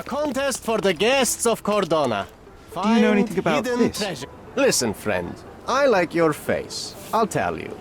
contest for the guests of Cordona. Do you know anything about hidden this? treasure. Listen, friend. I like your face. I'll tell you.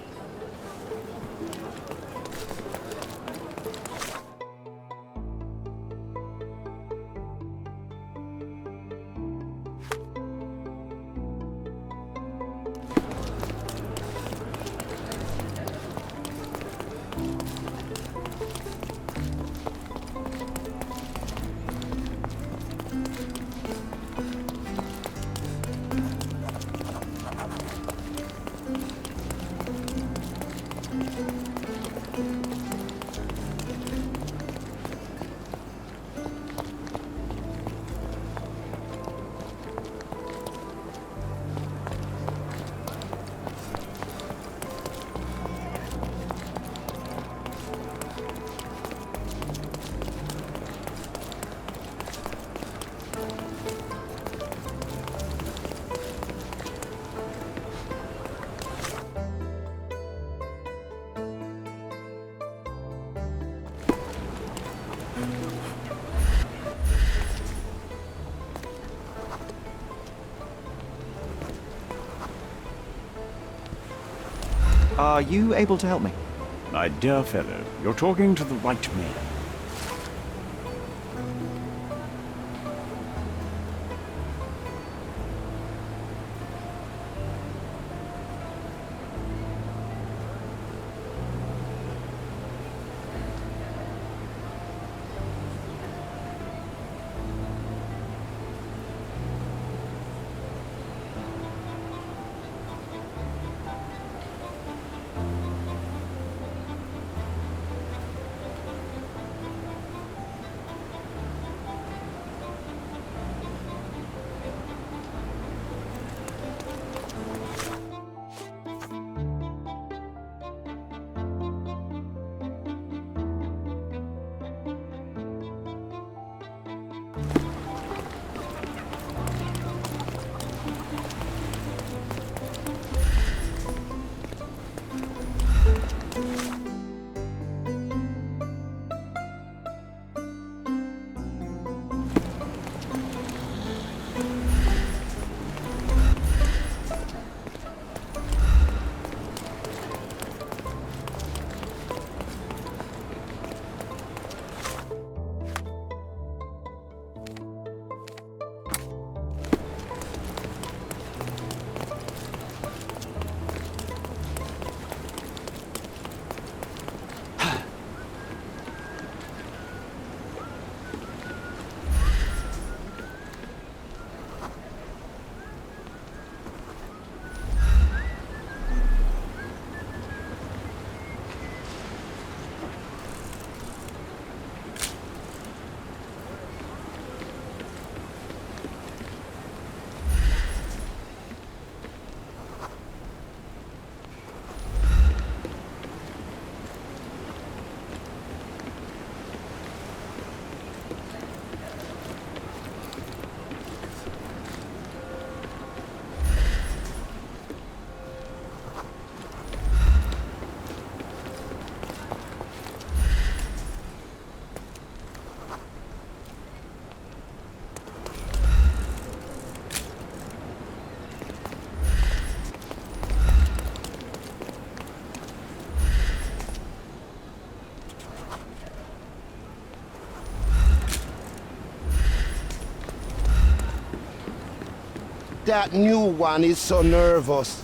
Are you able to help me? My dear fellow, you're talking to the right man. That new one is so nervous.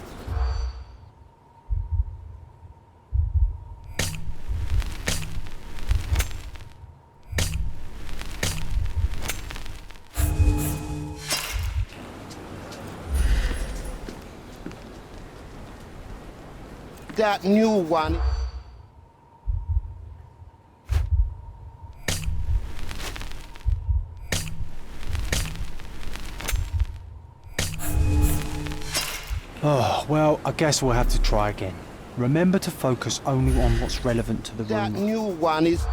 That new one. Oh, well, I guess we'll have to try again. Remember to focus only on what's relevant to the That room. new one is...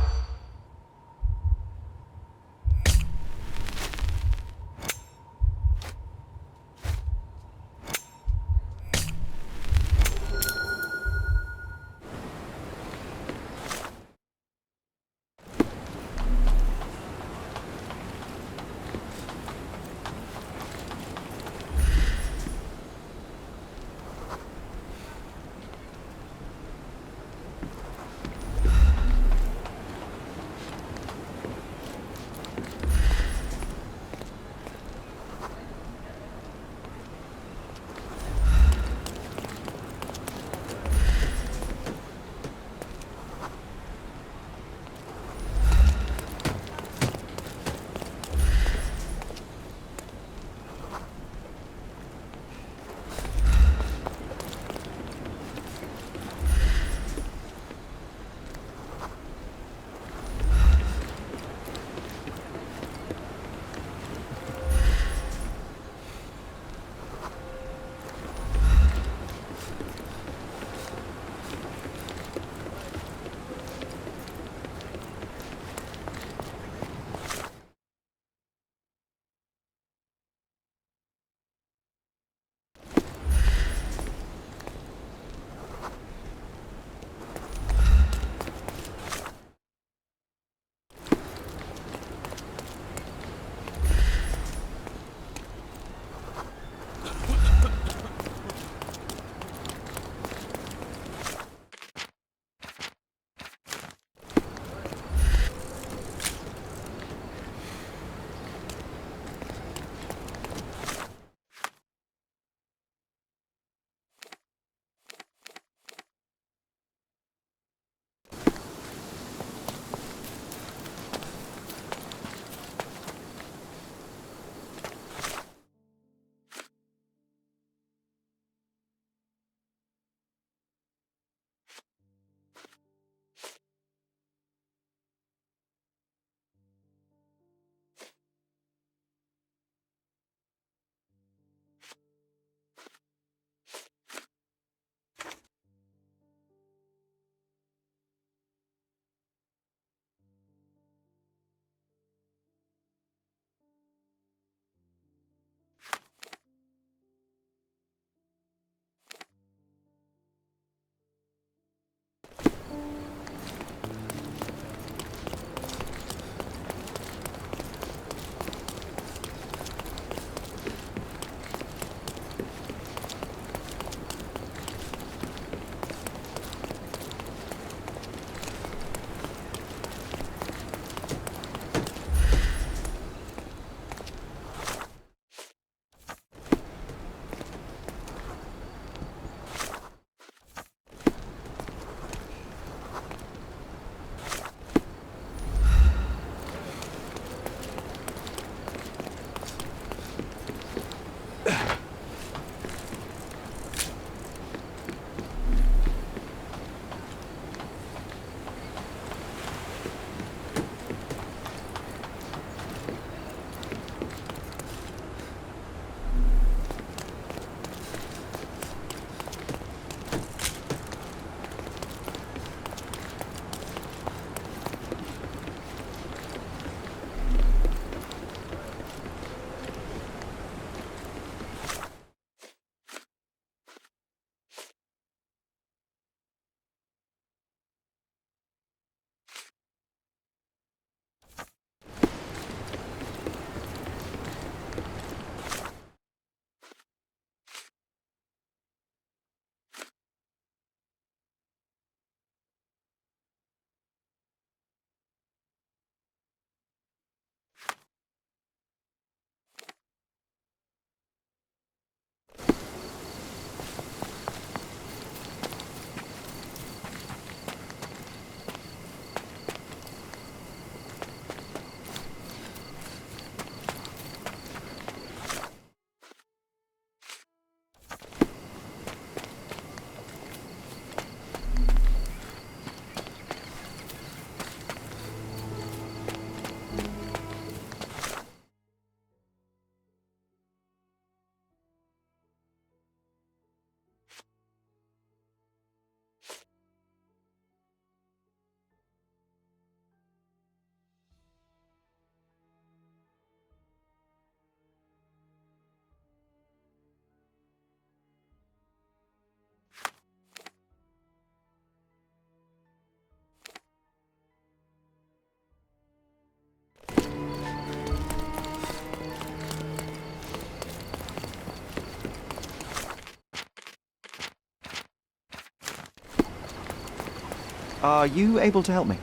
Are you able to help me?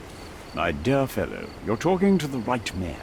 My dear fellow, you're talking to the right man.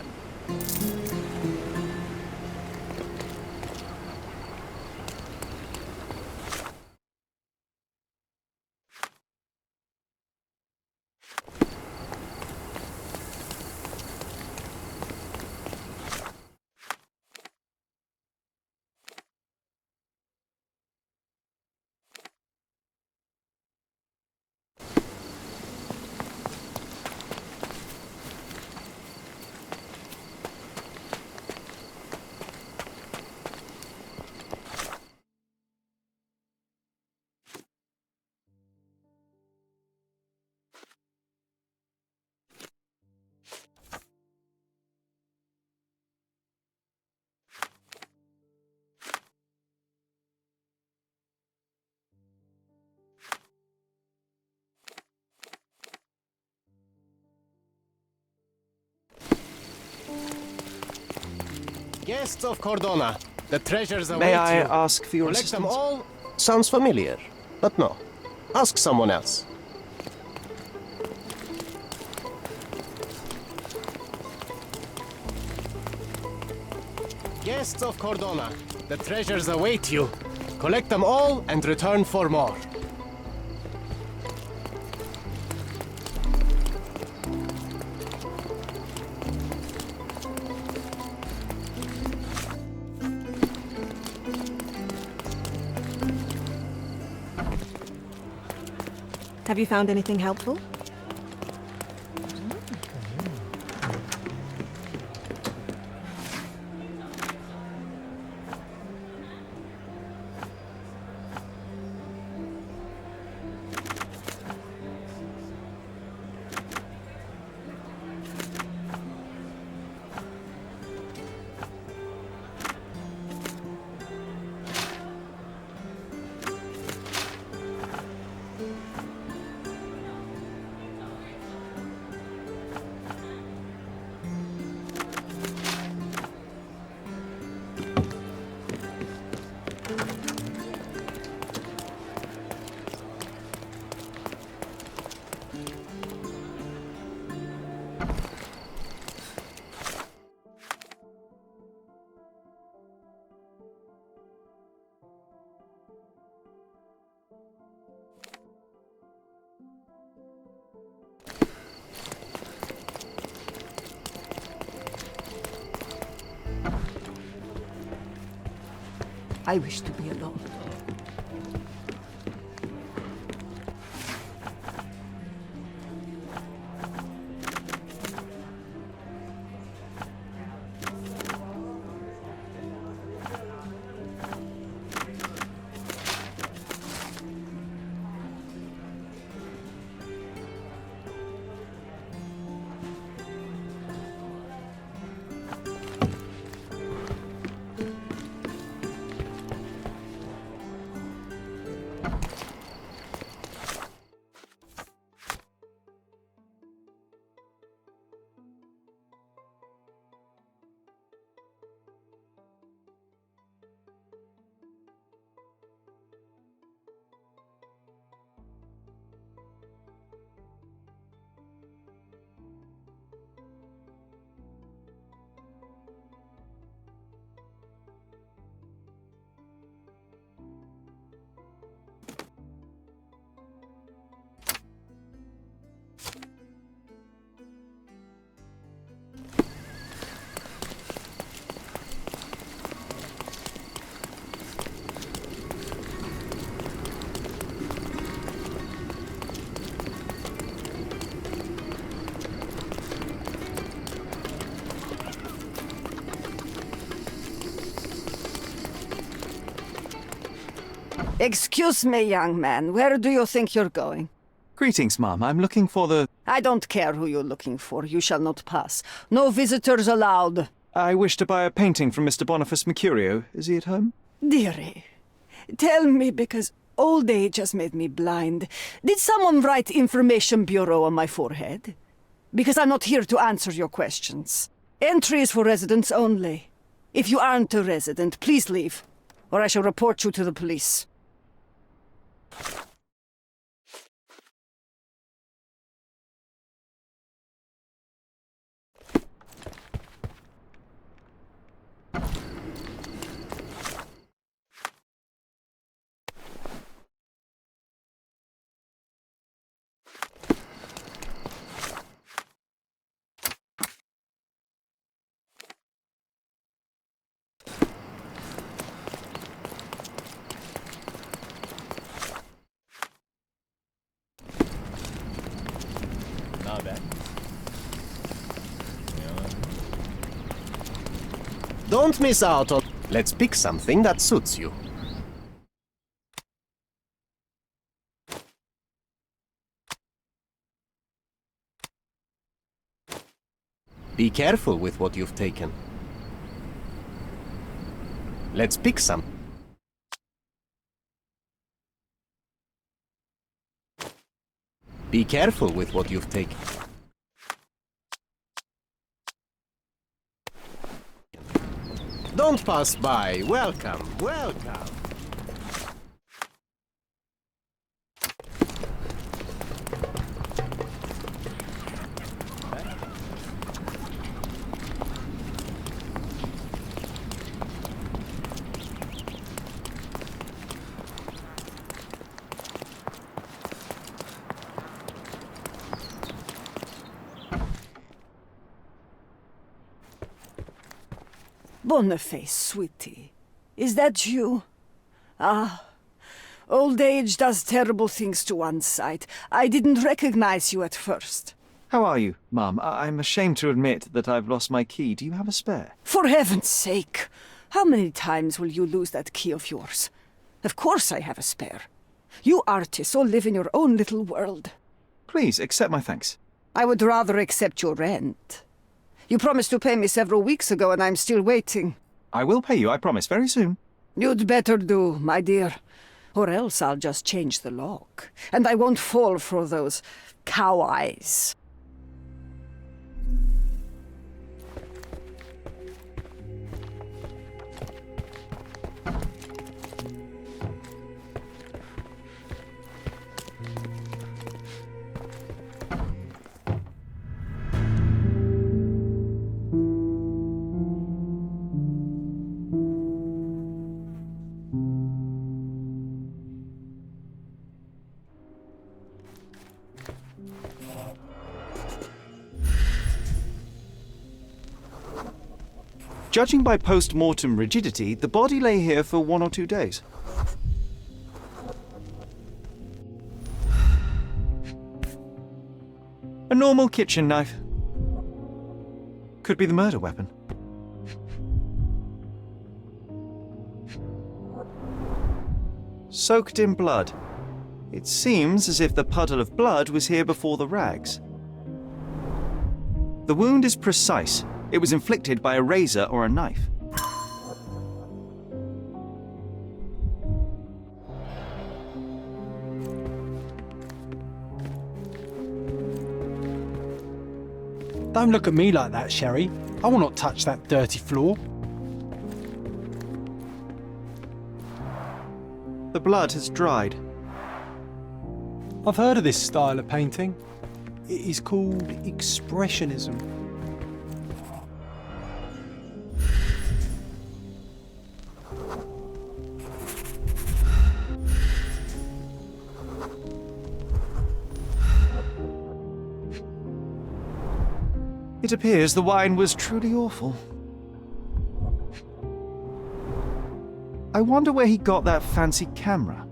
Guests of Cordona, the treasures await May I you. ask for your Collect them assistance? all? Sounds familiar, but no. Ask someone else. Guests of Cordona, the treasures await you. Collect them all and return for more. Have you found anything helpful? I wish to be alone. Excuse me, young man. Where do you think you're going? Greetings, ma'am. I'm looking for the... I don't care who you're looking for. You shall not pass. No visitors allowed. I wish to buy a painting from Mr. Boniface Mercurio. Is he at home? Dearie, tell me, because old age has made me blind. Did someone write Information Bureau on my forehead? Because I'm not here to answer your questions. Entry is for residents only. If you aren't a resident, please leave, or I shall report you to the police. Don't miss out on... Let's pick something that suits you. Be careful with what you've taken. Let's pick some. Be careful with what you've taken. Don't pass by. Welcome, welcome. Boniface, sweetie. Is that you? Ah, old age does terrible things to one's sight. I didn't recognize you at first. How are you, Mum? I'm ashamed to admit that I've lost my key. Do you have a spare? For heaven's sake! How many times will you lose that key of yours? Of course I have a spare. You artists all live in your own little world. Please, accept my thanks. I would rather accept your rent. You promised to pay me several weeks ago, and I'm still waiting. I will pay you, I promise, very soon. You'd better do, my dear. Or else I'll just change the lock. And I won't fall for those cow eyes. Judging by post-mortem rigidity, the body lay here for 1 or 2 days. A normal kitchen knife. Could be the murder weapon. Soaked in blood. It seems as if the puddle of blood was here before the rags. The wound is precise. It was inflicted by a razor or a knife. Don't look at me like that, Sherry. I will not touch that dirty floor. The blood has dried. I've heard of this style of painting. It is called expressionism. It appears the wine was truly awful. I wonder where he got that fancy camera.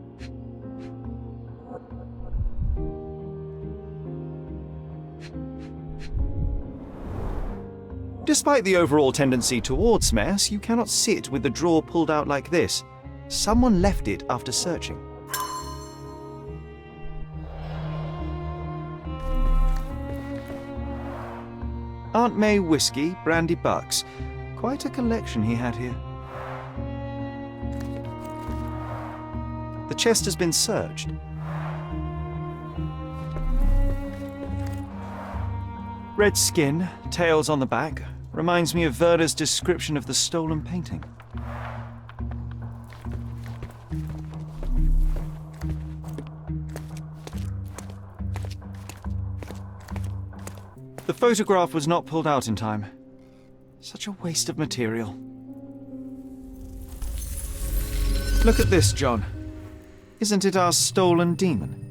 Despite the overall tendency towards mess, you cannot sit with the drawer pulled out like this. Someone left it after searching. Aunt May whiskey, brandy bucks. Quite a collection he had here. The chest has been searched. Red skin, tails on the back. Reminds me of Werder's description of the stolen painting. The photograph was not pulled out in time. Such a waste of material. Look at this, John. Isn't it our stolen demon?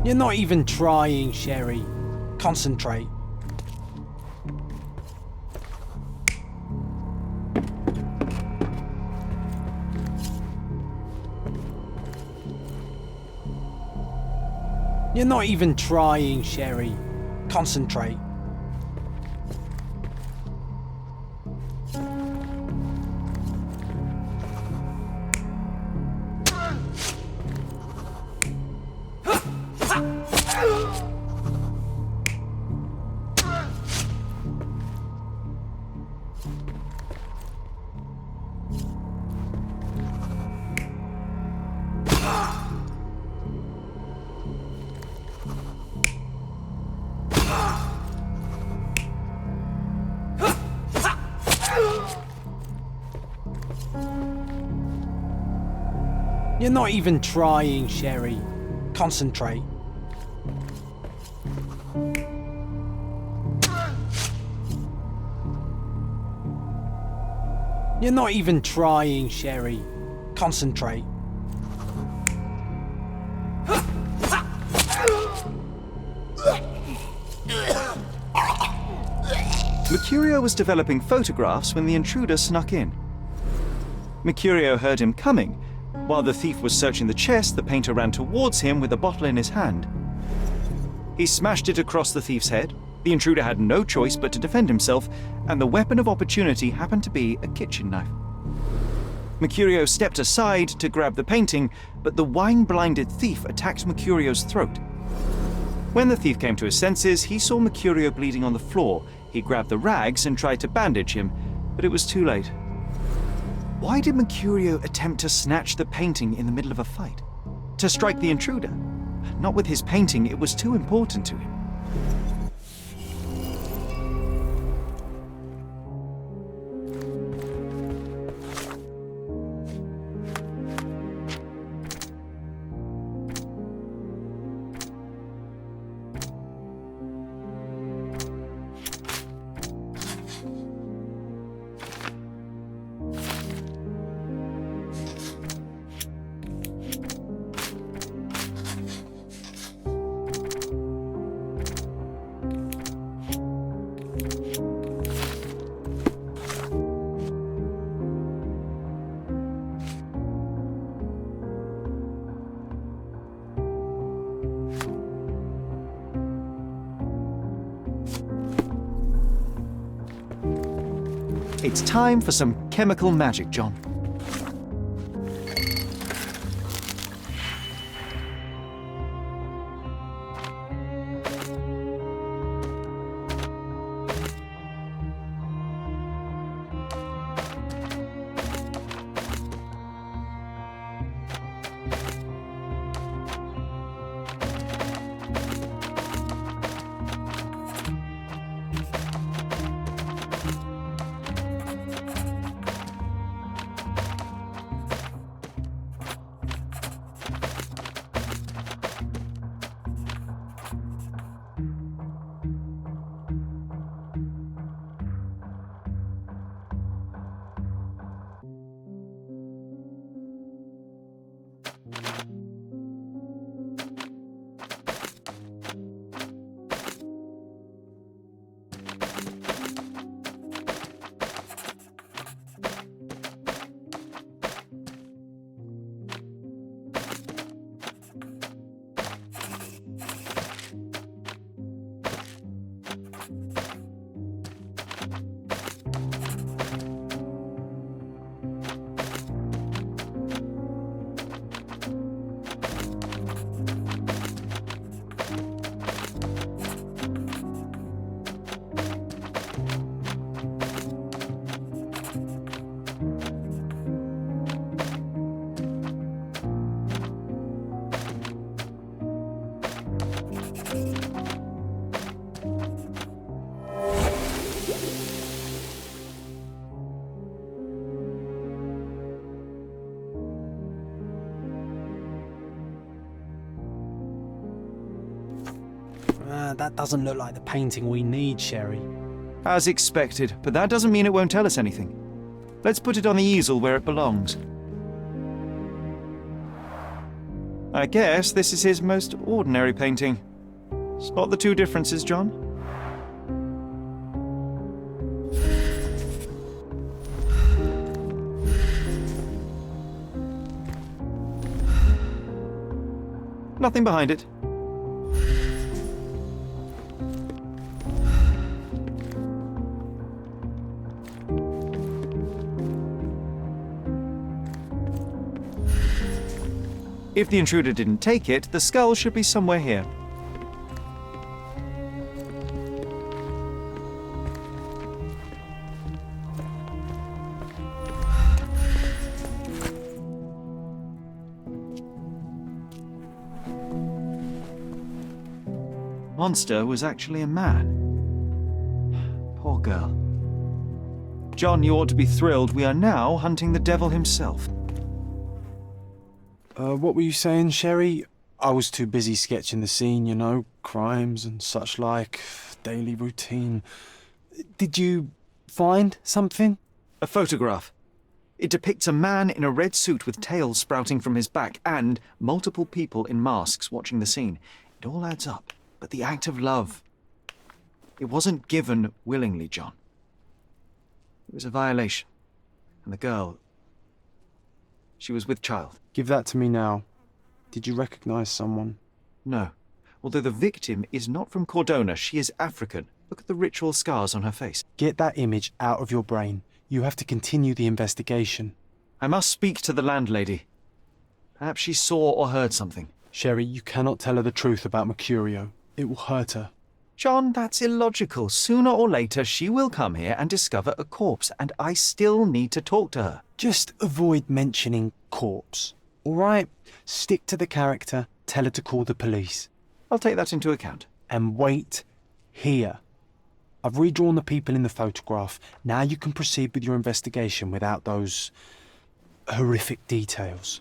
You're not even trying, Sherry. Concentrate. You're not even trying, Sherry. Concentrate. You're not even trying, Sherry. Concentrate. You're not even trying, Sherry. Concentrate. Mercurio was developing photographs when the intruder snuck in. Mercurio heard him coming. While the thief was searching the chest, the painter ran towards him with a bottle in his hand. He smashed it across the thief's head. The intruder had no choice but to defend himself, and the weapon of opportunity happened to be a kitchen knife. Mercurio stepped aside to grab the painting, but the wine-blinded thief attacked Mercurio's throat. When the thief came to his senses, he saw Mercurio bleeding on the floor. He grabbed the rags and tried to bandage him, but it was too late. Why did Mercurio attempt to snatch the painting in the middle of a fight? To strike the intruder? Not with his painting, it was too important to him. It's time for some chemical magic, John. That doesn't look like the painting we need, Sherry. As expected, but that doesn't mean it won't tell us anything. Let's put it on the easel where it belongs. I guess this is his most ordinary painting. Spot the two differences, John? Nothing behind it. If the intruder didn't take it, the skull should be somewhere here. Monster was actually a man. Poor girl. John, you ought to be thrilled. We are now hunting the devil himself. What were you saying, Sherry? I was too busy sketching the scene, you know, crimes and such like, daily routine. Did you find something? A photograph. It depicts a man in a red suit with tails sprouting from his back and multiple people in masks watching the scene. It all adds up. But the act of love, it wasn't given willingly, John. It was a violation. And the girl, she was with child. Give that to me now. Did you recognize someone? No. Although the victim is not from Cordona, she is African. Look at the ritual scars on her face. Get that image out of your brain. You have to continue the investigation. I must speak to the landlady. Perhaps she saw or heard something. Sherry, you cannot tell her the truth about Mercurio. It will hurt her. John, that's illogical. Sooner or later, she will come here and discover a corpse, and I still need to talk to her. Just avoid mentioning corpse, all right? Stick to the character, tell her to call the police. I'll take that into account. And wait here. I've redrawn the people in the photograph. Now you can proceed with your investigation without those horrific details.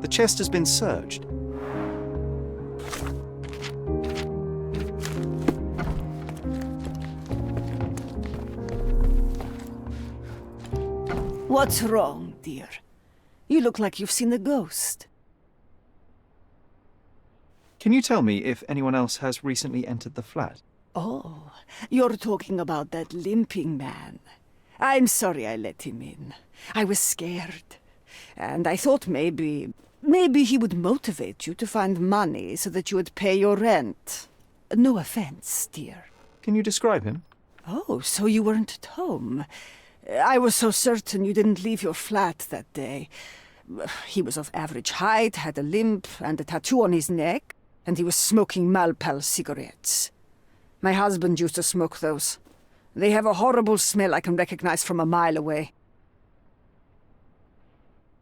The chest has been searched. What's wrong, dear? You look like you've seen a ghost. Can you tell me if anyone else has recently entered the flat? Oh, you're talking about that limping man. I'm sorry I let him in. I was scared. And I thought maybe he would motivate you to find money so that you would pay your rent. No offense, dear. Can you describe him? Oh, so you weren't at home. I was so certain you didn't leave your flat that day. He was of average height, had a limp and a tattoo on his neck, and he was smoking Malpal cigarettes. My husband used to smoke those. They have a horrible smell I can recognize from a mile away.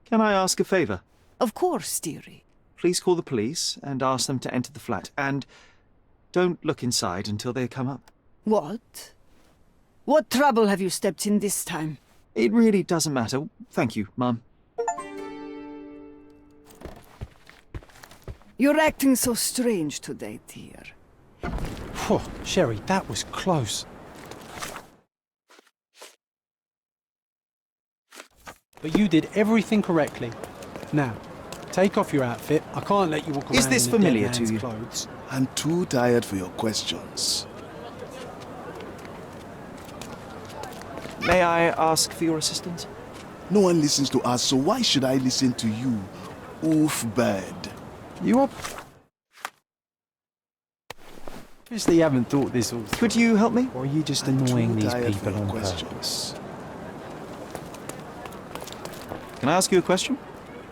Can I ask a favor? Of course, dearie. Please call the police and ask them to enter the flat. And don't look inside until they come up. What? What trouble have you stepped in this time? It really doesn't matter. Thank you, Mum. You're acting so strange today, dear. Phew, Sherry, that was close. But you did everything correctly. Now, take off your outfit. I can't let you walk around Is this in a dead familiar man's to you? clothes. I'm too tired for your questions. May I ask for your assistance? No one listens to us, so why should I listen to you? Oof, bad. You are... Obviously you haven't thought this all through. Could you help me? Or are you just I'm annoying too these tired for people your on questions. purpose? Can I ask you a question?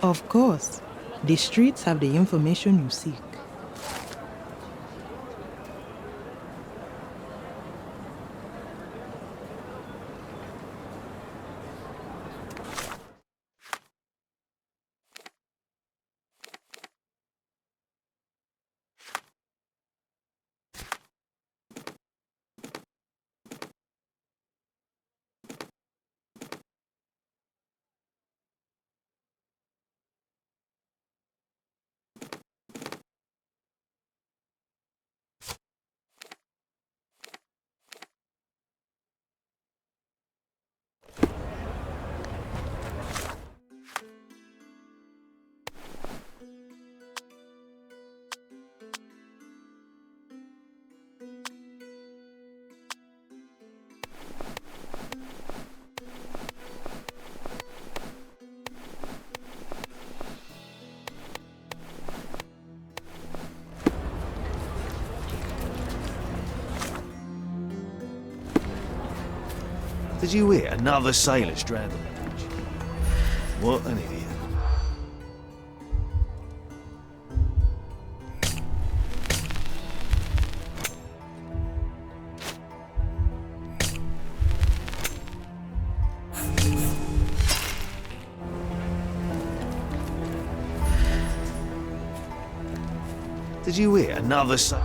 Of course. The streets have the information you seek. Did you hear? Another sailor stranded. What an idiot. Did you hear? Another sailor.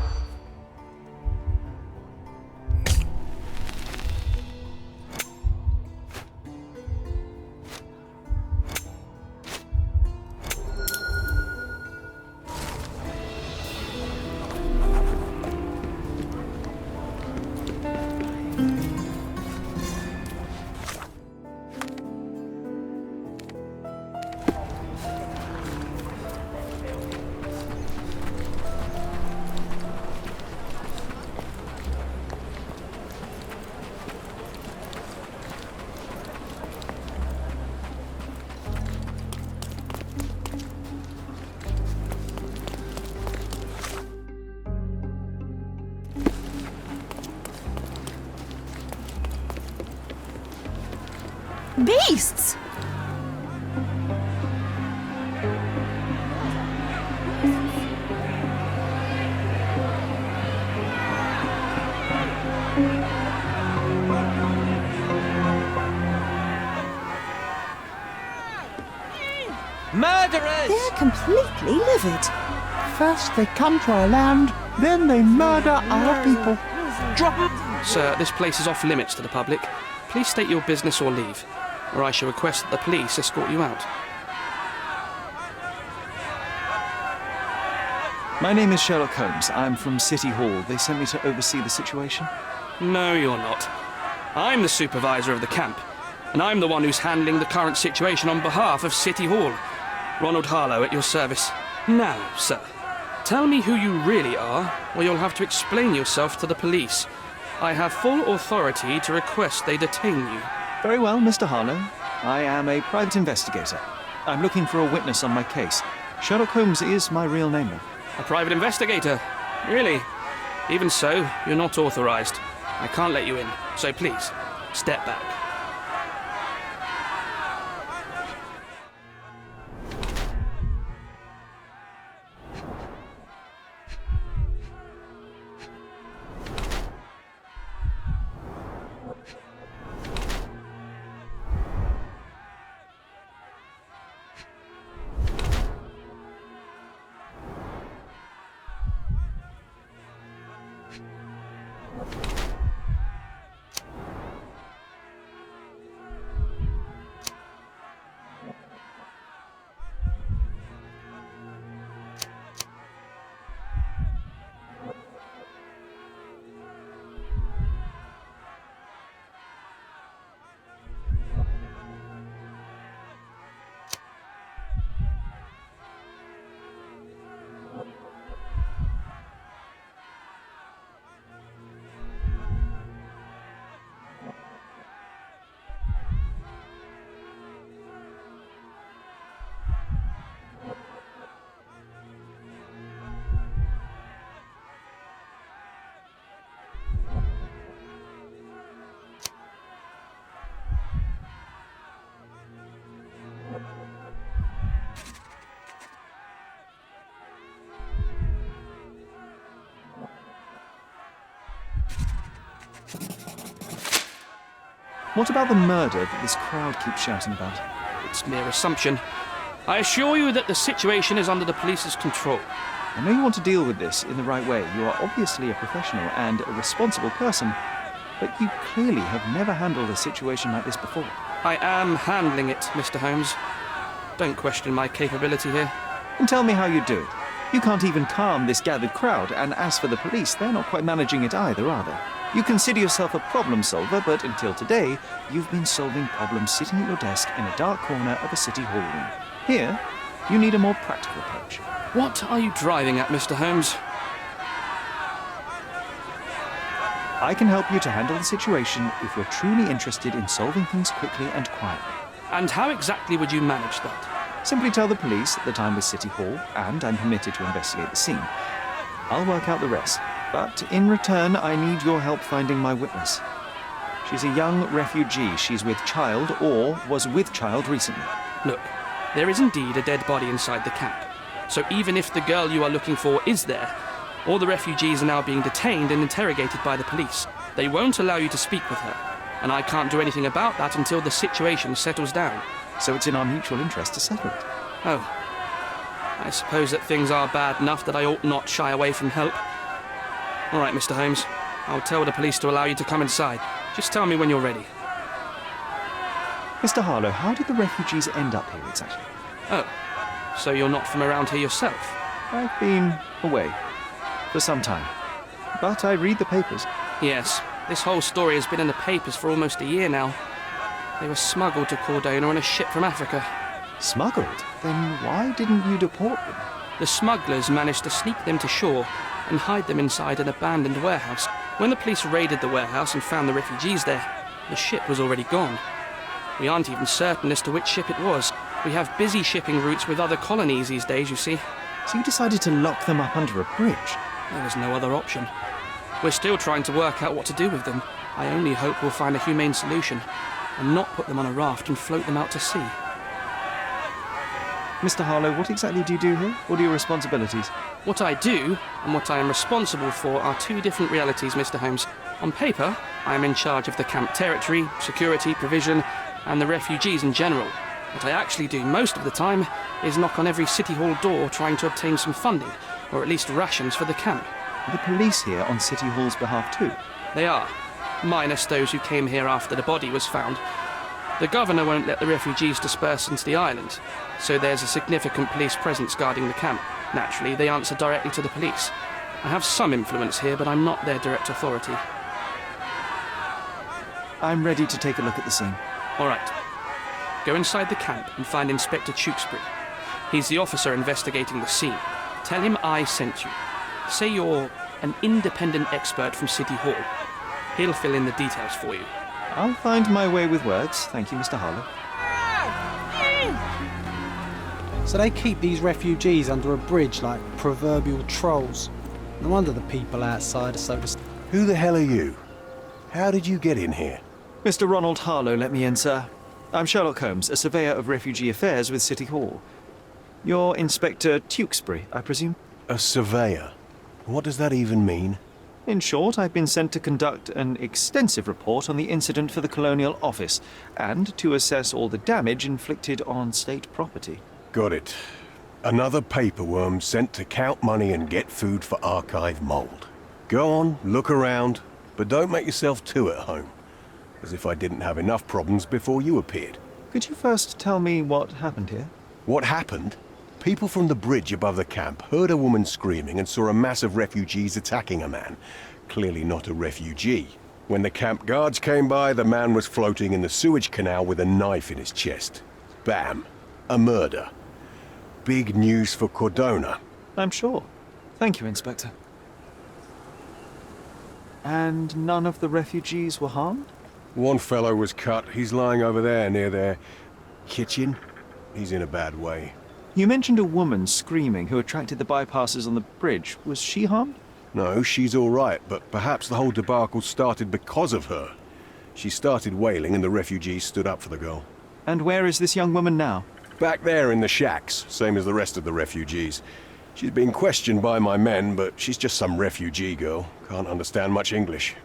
Beasts! Murderers! They're completely livid. First they come to our land, then they murder our people. Drop it! Sir, this place is off limits to the public. Please state your business or leave, or I shall request that the police escort you out. My name is Sherlock Holmes. I'm from City Hall. They sent me to oversee the situation. No, you're not. I'm the supervisor of the camp, and I'm the one who's handling the current situation on behalf of City Hall. Ronald Harlow at your service. Now, sir, tell me who you really are, or you'll have to explain yourself to the police. I have full authority to request they detain you. Very well, Mr. Harlow. I am a private investigator. I'm looking for a witness on my case. Sherlock Holmes is my real name, though. A private investigator? Really? Even so, you're not authorized. I can't let you in, so please, step back. What about the murder that this crowd keeps shouting about? It's mere assumption. I assure you that the situation is under the police's control. I know you want to deal with this in the right way. You are obviously a professional and a responsible person, but you clearly have never handled a situation like this before. I am handling it, Mr. Holmes. Don't question my capability here. And tell me how you do it. You can't even calm this gathered crowd, and as for the police, they're not quite managing it either, are they? You consider yourself a problem solver, but until today, you've been solving problems sitting at your desk in a dark corner of a city hall room. Here, you need a more practical approach. What are you driving at, Mr. Holmes? I can help you to handle the situation if you're truly interested in solving things quickly and quietly. And how exactly would you manage that? Simply tell the police that I'm with City Hall and I'm permitted to investigate the scene. I'll work out the rest, but in return I need your help finding my witness. She's a young refugee. She's with child or was with child recently. Look, there is indeed a dead body inside the camp. So even if the girl you are looking for is there, all the refugees are now being detained and interrogated by the police. They won't allow you to speak with her, and I can't do anything about that until the situation settles down. So it's in our mutual interest to settle it. Oh. I suppose that things are bad enough that I ought not shy away from help. All right, Mr. Holmes. I'll tell the police to allow you to come inside. Just tell me when you're ready. Mr. Harlow, how did the refugees end up here exactly? Oh, so you're not from around here yourself? I've been away for some time, but I read the papers. Yes, this whole story has been in the papers for almost a year now. They were smuggled to Cordona on a ship from Africa. Smuggled? Then why didn't you deport them? The smugglers managed to sneak them to shore and hide them inside an abandoned warehouse. When the police raided the warehouse and found the refugees there, the ship was already gone. We aren't even certain as to which ship it was. We have busy shipping routes with other colonies these days, you see. So you decided to lock them up under a bridge? There was no other option. We're still trying to work out what to do with them. I only hope we'll find a humane solution and not put them on a raft and float them out to sea. Mr. Harlow, what exactly do you do here? What are your responsibilities? What I do and what I am responsible for are two different realities, Mr. Holmes. On paper, I am in charge of the camp territory, security, provision, and the refugees in general. What I actually do most of the time is knock on every City Hall door trying to obtain some funding, or at least rations for the camp. Are the police here on City Hall's behalf too? They are, minus those who came here after the body was found. The governor won't let the refugees disperse into the island, so there's a significant police presence guarding the camp. Naturally, they answer directly to the police. I have some influence here, but I'm not their direct authority. I'm ready to take a look at the scene. All right. Go inside the camp and find Inspector Tewkesbury. He's the officer investigating the scene. Tell him I sent you. Say you're an independent expert from City Hall. He'll fill in the details for you. I'll find my way with words. Thank you, Mr. Harlow. So they keep these refugees under a bridge like proverbial trolls. No wonder the people outside are so... Who the hell are you? How did you get in here? Mr. Ronald Harlow let me in, sir. I'm Sherlock Holmes, a surveyor of refugee affairs with City Hall. You're Inspector Tewkesbury, I presume? A surveyor? What does that even mean? In short, I've been sent to conduct an extensive report on the incident for the Colonial Office and to assess all the damage inflicted on state property. Got it. Another paperworm sent to count money and get food for archive mold. Go on, look around, but don't make yourself too at home. As if I didn't have enough problems before you appeared. Could you first tell me what happened here? What happened? People from the bridge above the camp heard a woman screaming and saw a mass of refugees attacking a man. Clearly not a refugee. When the camp guards came by, the man was floating in the sewage canal with a knife in his chest. Bam. A murder. Big news for Cordona. I'm sure. Thank you, Inspector. And none of the refugees were harmed? One fellow was cut. He's lying over there near their kitchen. He's in a bad way. You mentioned a woman screaming who attracted the bypassers on the bridge. Was she harmed? No, she's all right, but perhaps the whole debacle started because of her. She started wailing and the refugees stood up for the girl. And where is this young woman now? Back there in the shacks, same as the rest of the refugees. She's been questioned by my men, but she's just some refugee girl. Can't understand much English.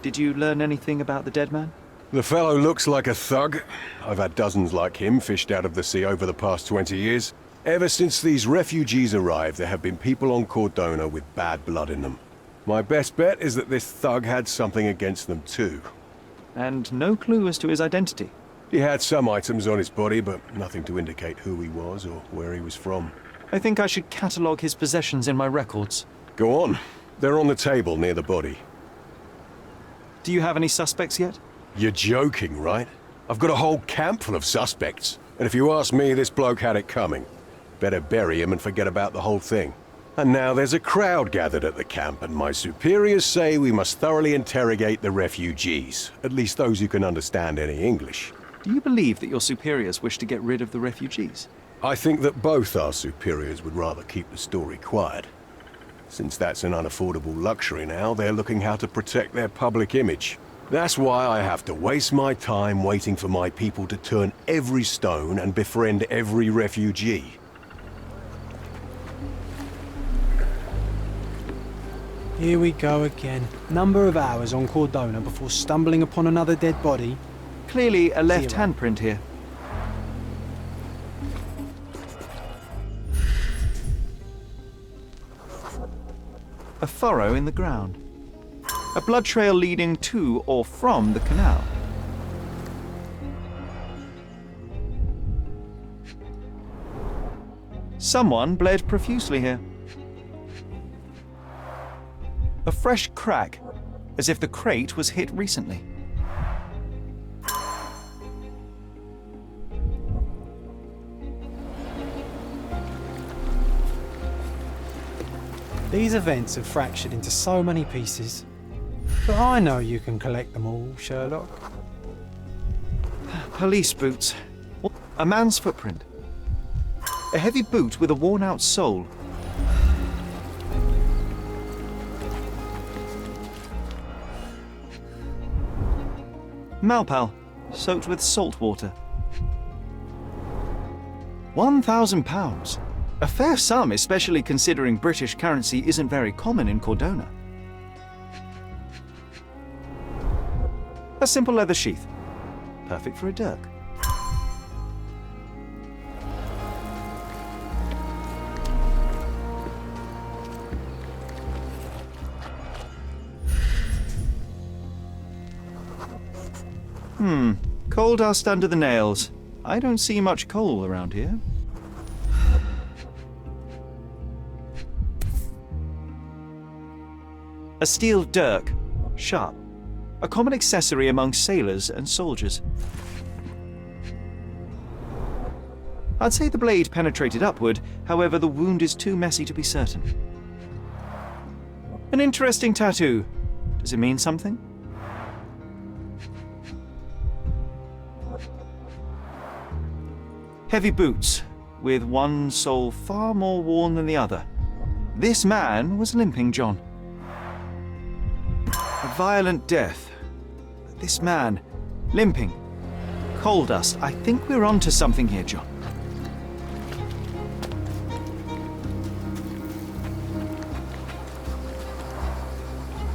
Did you learn anything about the dead man? The fellow looks like a thug. I've had dozens like him fished out of the sea over the past 20 years. Ever since these refugees arrived, there have been people on Cordona with bad blood in them. My best bet is that this thug had something against them too. And no clue as to his identity? He had some items on his body, but nothing to indicate who he was or where he was from. I think I should catalogue his possessions in my records. Go on. They're on the table near the body. Do you have any suspects yet? You're joking, right? I've got a whole camp full of suspects. And if you ask me, this bloke had it coming. Better bury him and forget about the whole thing. And now there's a crowd gathered at the camp, and my superiors say we must thoroughly interrogate the refugees. At least those who can understand any English. Do you believe that your superiors wish to get rid of the refugees? I think that both our superiors would rather keep the story quiet. Since that's an unaffordable luxury now, they're looking how to protect their public image. That's why I have to waste my time waiting for my people to turn every stone and befriend every refugee. Here we go again. Number of hours on Cordona before stumbling upon another dead body. Clearly a left 0. handprint here. A furrow in the ground. A blood trail leading to or from the canal. Someone bled profusely here. A fresh crack, as if the crate was hit recently. These events are fractured into so many pieces. But I know you can collect them all, Sherlock. Police boots. A man's footprint. A heavy boot with a worn-out sole. Malpal, soaked with salt water. £1,000. A fair sum, especially considering British currency isn't very common in Cordona. A simple leather sheath. Perfect for a dirk. Coal dust under the nails. I don't see much coal around here. A steel dirk, sharp. A common accessory among sailors and soldiers. I'd say the blade penetrated upward, however the wound is too messy to be certain. An interesting tattoo. Does it mean something? Heavy boots, with one sole far more worn than the other. This man was limping John. A violent death. This man, limping. Coal dust. I think we're onto something here, John.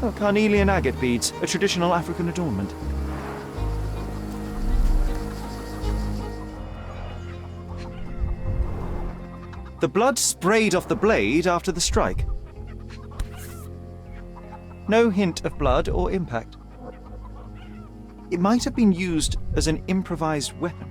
Oh, carnelian agate beads, a traditional African adornment. The blood sprayed off the blade after the strike. No hint of blood or impact. It might have been used as an improvised weapon.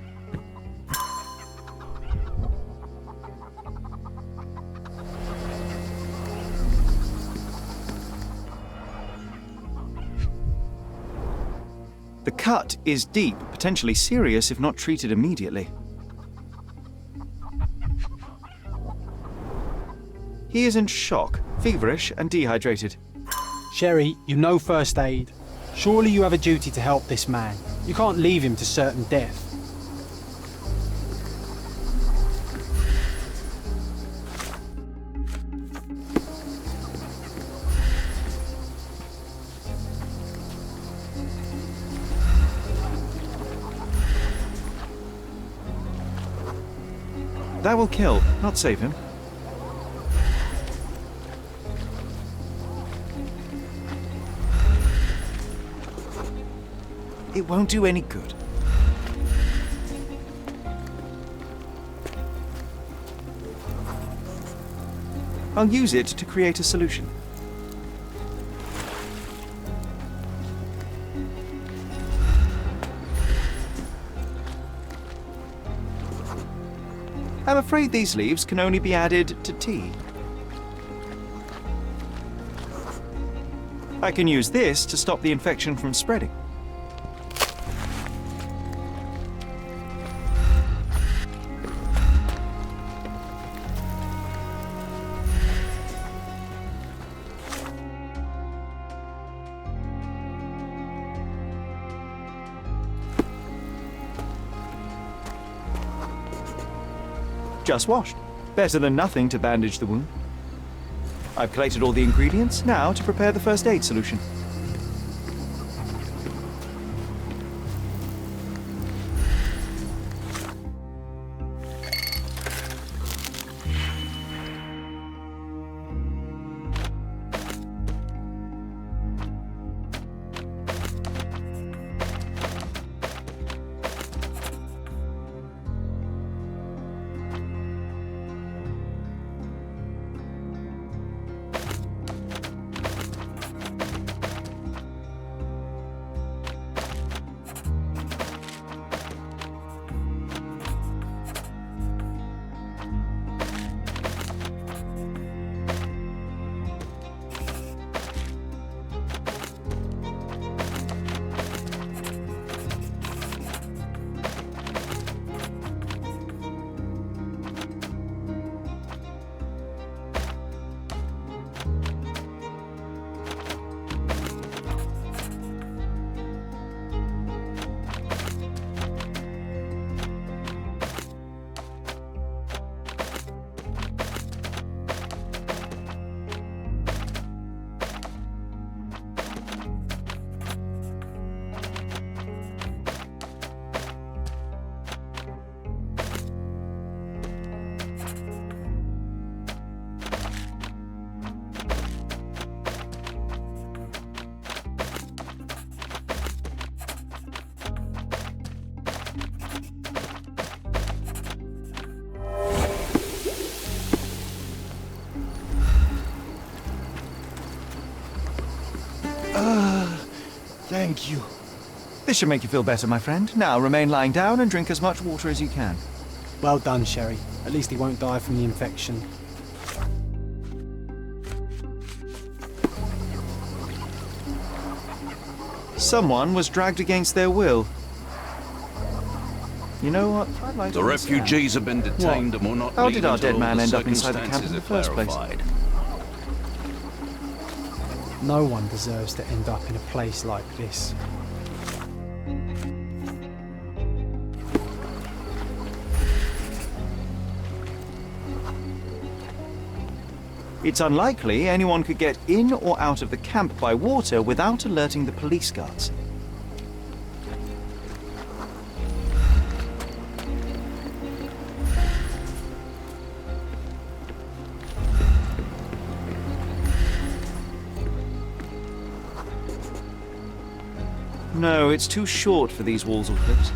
The cut is deep, potentially serious if not treated immediately. He is in shock, feverish and dehydrated. Sherry, you know first aid. Surely you have a duty to help this man. You can't leave him to certain death. That will kill, not save him. It won't do any good. I'll use it to create a solution. I'm afraid these leaves can only be added to tea. I can use this to stop the infection from spreading. Just washed. Better than nothing to bandage the wound. I've collated all the ingredients, now to prepare the first aid solution. Thank you. This should make you feel better, my friend. Now remain lying down and drink as much water as you can. Well done, Sherry. At least he won't die from the infection. Someone was dragged against their will. You know what? I'd like The to refugees have been detained and will not How leave did our until dead man all end the up inside the camp in the circumstances first are place? clarified. No one deserves to end up in a place like this. It's unlikely anyone could get in or out of the camp by water without alerting the police guards. No, it's too short for these walls or cliffs.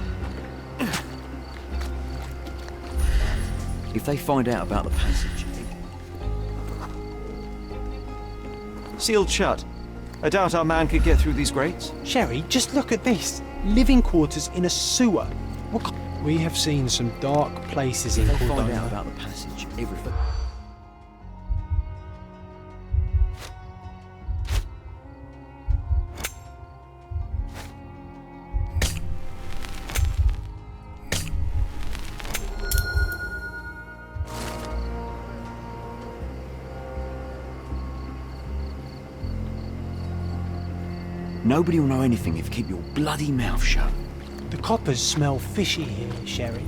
If they find out about the passage... Sealed shut. I doubt our man could get through these grates. Sherry, just look at this. Living quarters in a sewer. We have seen some dark places in If they find Cordona. out about the passage, everything... Nobody will know anything if you keep your bloody mouth shut. The coppers smell fishy here, Sherry.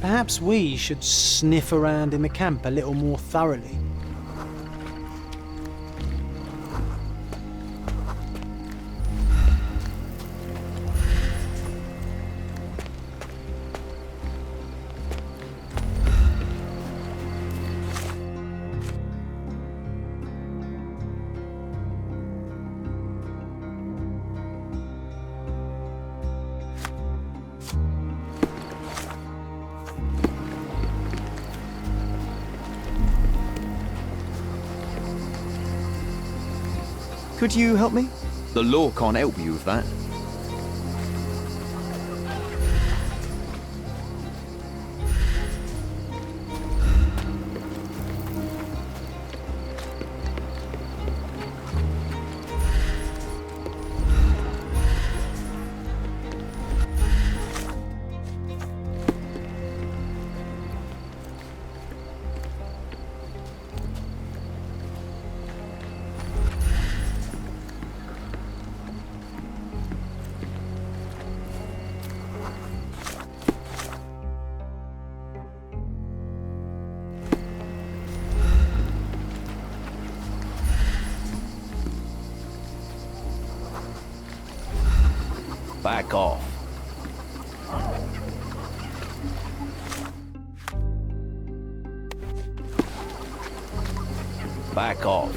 Perhaps we should sniff around in the camp a little more thoroughly. Could you help me? The law can't help you with that. Back off. Back off.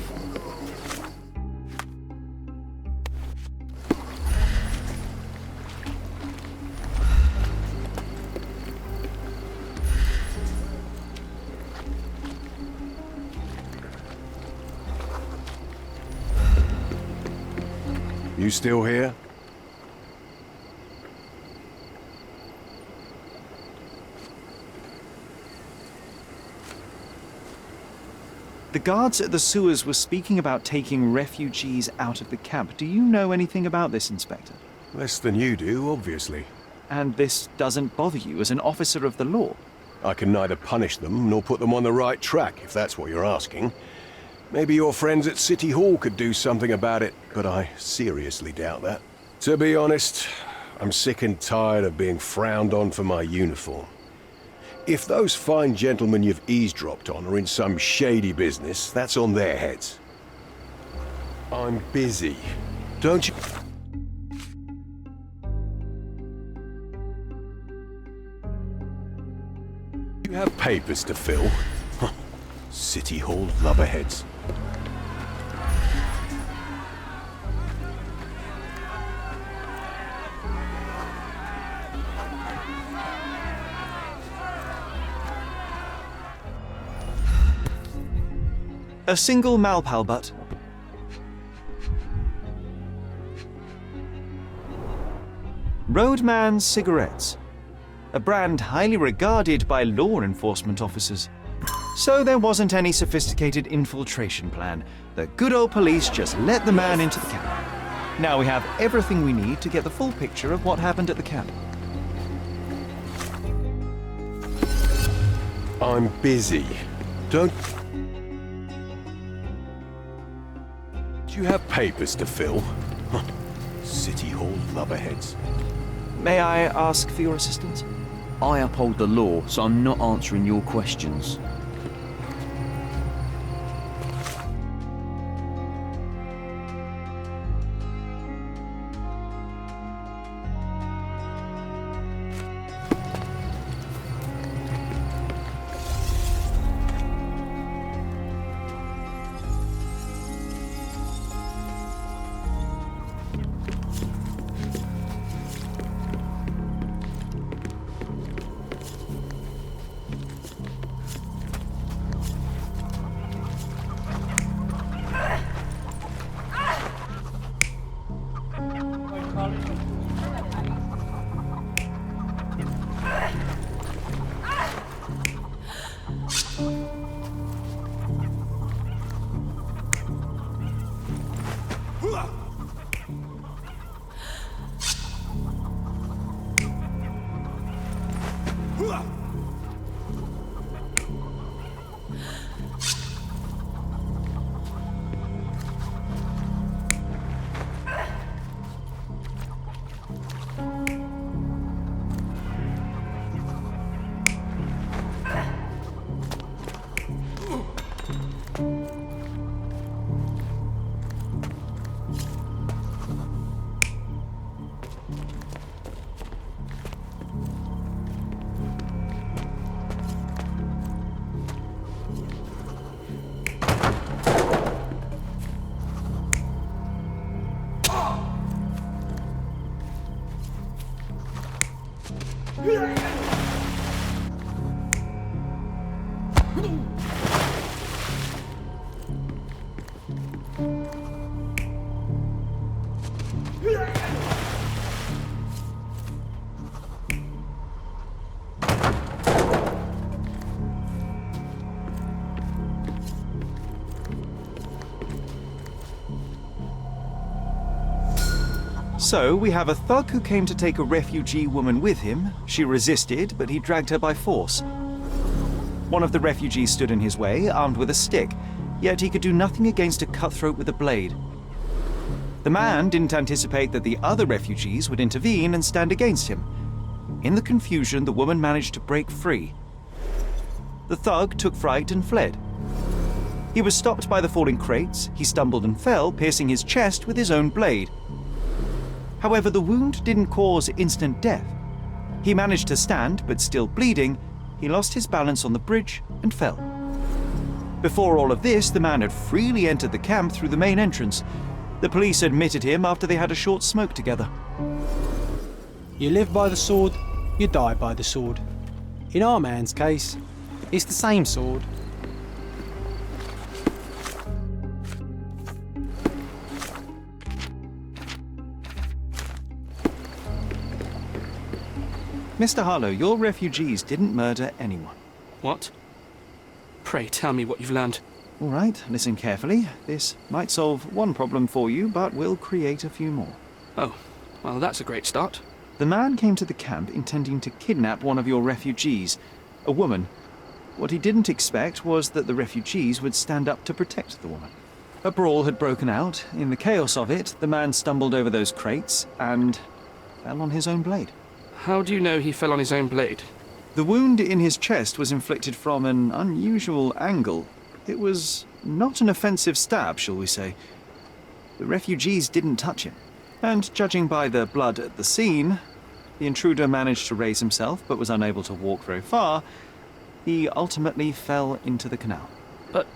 You still here? The guards at the sewers were speaking about taking refugees out of the camp. Do you know anything about this, Inspector? Less than you do, obviously. And this doesn't bother you as an officer of the law? I can neither punish them nor put them on the right track, if that's what you're asking. Maybe your friends at City Hall could do something about it, but I seriously doubt that. To be honest, I'm sick and tired of being frowned on for my uniform. If those fine gentlemen you've eavesdropped on are in some shady business, that's on their heads. I'm busy. Don't you... You have papers to fill? City Hall lubberheads. A single Malpal butt. Roadman cigarettes. A brand highly regarded by law enforcement officers. So there wasn't any sophisticated infiltration plan. The good old police just let the man into the camp. Now we have everything we need to get the full picture of what happened at the camp. I'm busy. Don't... Do you have papers to fill? City Hall lubberheads. May I ask for your assistance? I uphold the law, so I'm not answering your questions. So, we have a thug who came to take a refugee woman with him. She resisted, but he dragged her by force. One of the refugees stood in his way, armed with a stick, yet he could do nothing against a cutthroat with a blade. The man didn't anticipate that the other refugees would intervene and stand against him. In the confusion, the woman managed to break free. The thug took fright and fled. He was stopped by the falling crates. He stumbled and fell, piercing his chest with his own blade. However, the wound didn't cause instant death. He managed to stand, but still bleeding, he lost his balance on the bridge and fell. Before all of this, the man had freely entered the camp through the main entrance. The police admitted him after they had a short smoke together. You live by the sword, you die by the sword. In our man's case, it's the same sword. Mr. Harlow, your refugees didn't murder anyone. What? Pray tell me what you've learned. All right, listen carefully. This might solve one problem for you, but will create a few more. Oh, well, that's a great start. The man came to the camp intending to kidnap one of your refugees, a woman. What he didn't expect was that the refugees would stand up to protect the woman. A brawl had broken out. In the chaos of it, the man stumbled over those crates and fell on his own blade. How do you know he fell on his own blade? The wound in his chest was inflicted from an unusual angle. It was not an offensive stab, shall we say. The refugees didn't touch him. And judging by the blood at the scene, the intruder managed to raise himself but was unable to walk very far. He ultimately fell into the canal. But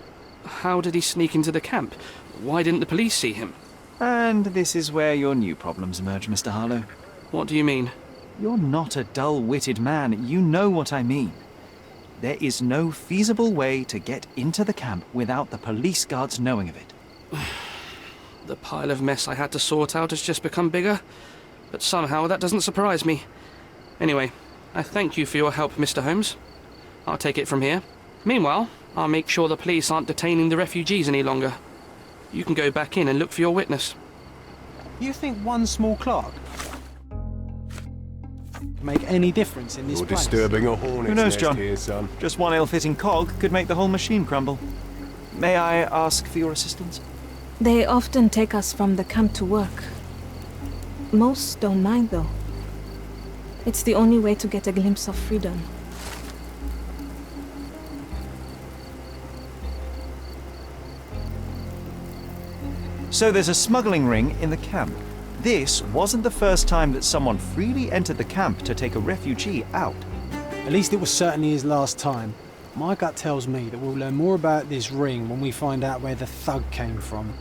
how did he sneak into the camp? Why didn't the police see him? And this is where your new problems emerge, Mr. Harlow. What do you mean? You're not a dull-witted man. You know what I mean. There is no feasible way to get into the camp without the police guards knowing of it. The pile of mess I had to sort out has just become bigger, but somehow that doesn't surprise me. Anyway, I thank you for your help, Mr. Holmes. I'll take it from here. Meanwhile, I'll make sure the police aren't detaining the refugees any longer. You can go back in and look for your witness. You think one small clock make any difference in this You're place? disturbing a hornet's Who knows, nest John? here, son. Just one ill-fitting cog could make the whole machine crumble. May I ask for your assistance? They often take us from the camp to work. Most don't mind, though. It's the only way to get a glimpse of freedom. So there's a smuggling ring in the camp. This wasn't the first time that someone freely entered the camp to take a refugee out. At least it was certainly his last time. My gut tells me that we'll learn more about this ring when we find out where the thug came from.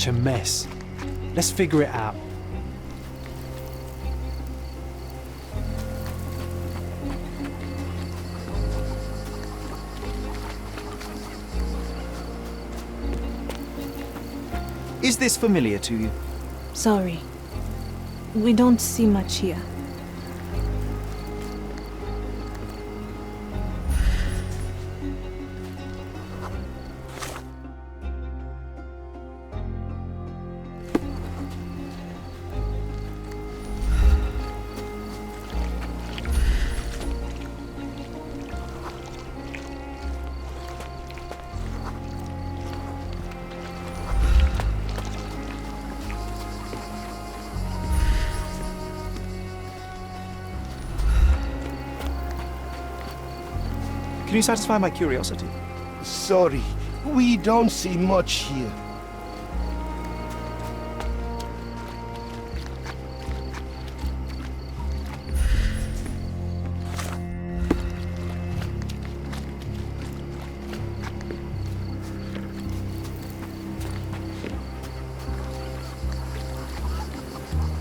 Such a mess. Let's figure it out. Is this familiar to you? Sorry. We don't see much here. Can you satisfy my curiosity? Sorry, we don't see much here.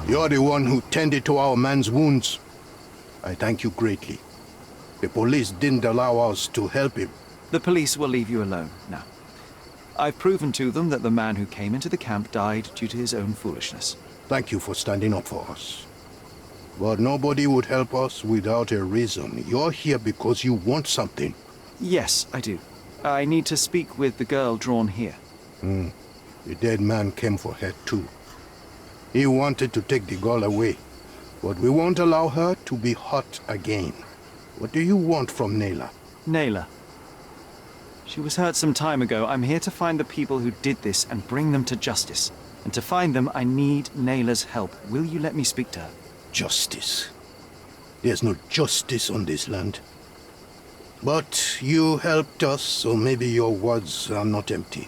You're the one who tended to our man's wounds. I thank you greatly. The police didn't allow us to help him. The police will leave you alone now. I've proven to them that the man who came into the camp died due to his own foolishness. Thank you for standing up for us. But nobody would help us without a reason. You're here because you want something. Yes, I do. I need to speak with the girl drawn here. The dead man came for her too. He wanted to take the girl away, but we won't allow her to be hot again. What do you want from Nayla? Nayla. She was hurt some time ago. I'm here to find the people who did this and bring them to justice. And to find them, I need Nayla's help. Will you let me speak to her? Justice. There's no justice on this land. But you helped us, so maybe your words are not empty.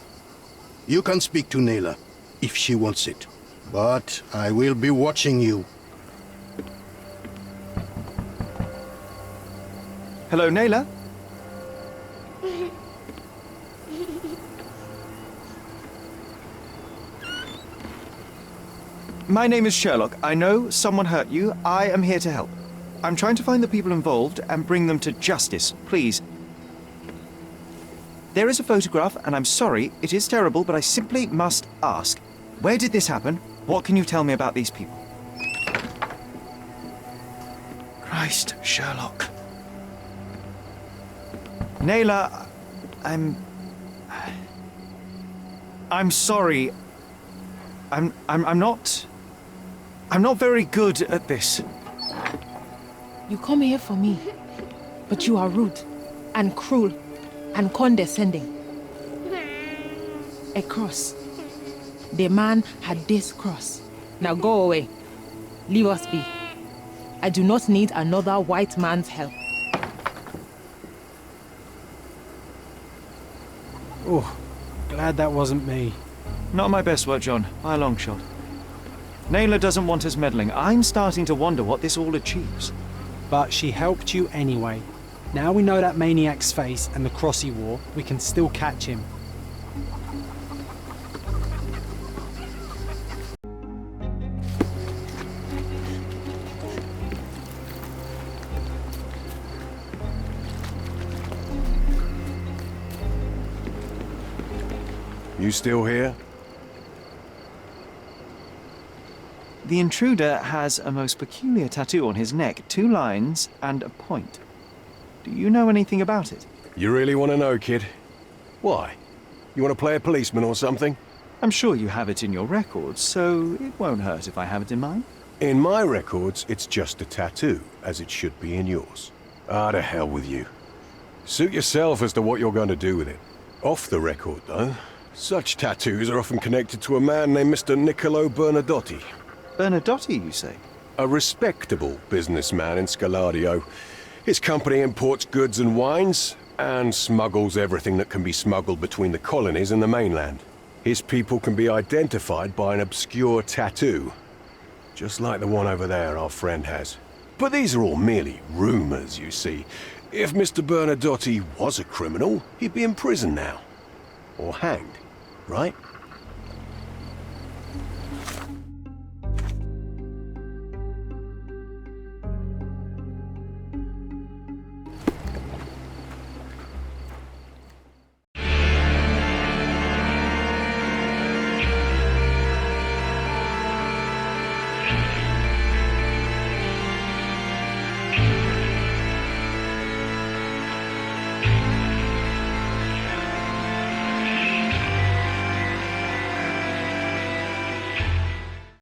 You can speak to Nayla, if she wants it. But I will be watching you. Hello, Nayla? My name is Sherlock. I know someone hurt you. I am here to help. I'm trying to find the people involved and bring them to justice. Please. There is a photograph, and I'm sorry, it is terrible, but I simply must ask. Where did this happen? What can you tell me about these people? Christ, Sherlock. Nayla, I'm sorry. I'm not very good at this. You come here for me, but you are rude and cruel and condescending. A cross. The man had this cross. Now go away. Leave us be. I do not need another white man's help. Oh, glad that wasn't me. Not my best work, John, by a long shot. Nayla doesn't want us meddling. I'm starting to wonder what this all achieves. But she helped you anyway. Now we know that maniac's face and the cross he wore, we can still catch him. You still here? The intruder has a most peculiar tattoo on his neck, 2 lines and a point. Do you know anything about it? You really want to know, kid? Why? You want to play a policeman or something? I'm sure you have it in your records, so it won't hurt if I have it in mine. In my records, it's just a tattoo, as it should be in yours. Ah, to hell with you. Suit yourself as to what you're going to do with it. Off the record, though, such tattoos are often connected to a man named Mr. Niccolo Bernadotti. Bernadotti, you say? A respectable businessman in Scaladio. His company imports goods and wines, and smuggles everything that can be smuggled between the colonies and the mainland. His people can be identified by an obscure tattoo, just like the one over there our friend has. But these are all merely rumors, you see. If Mr. Bernadotti was a criminal, he'd be in prison now. Or hanged, right?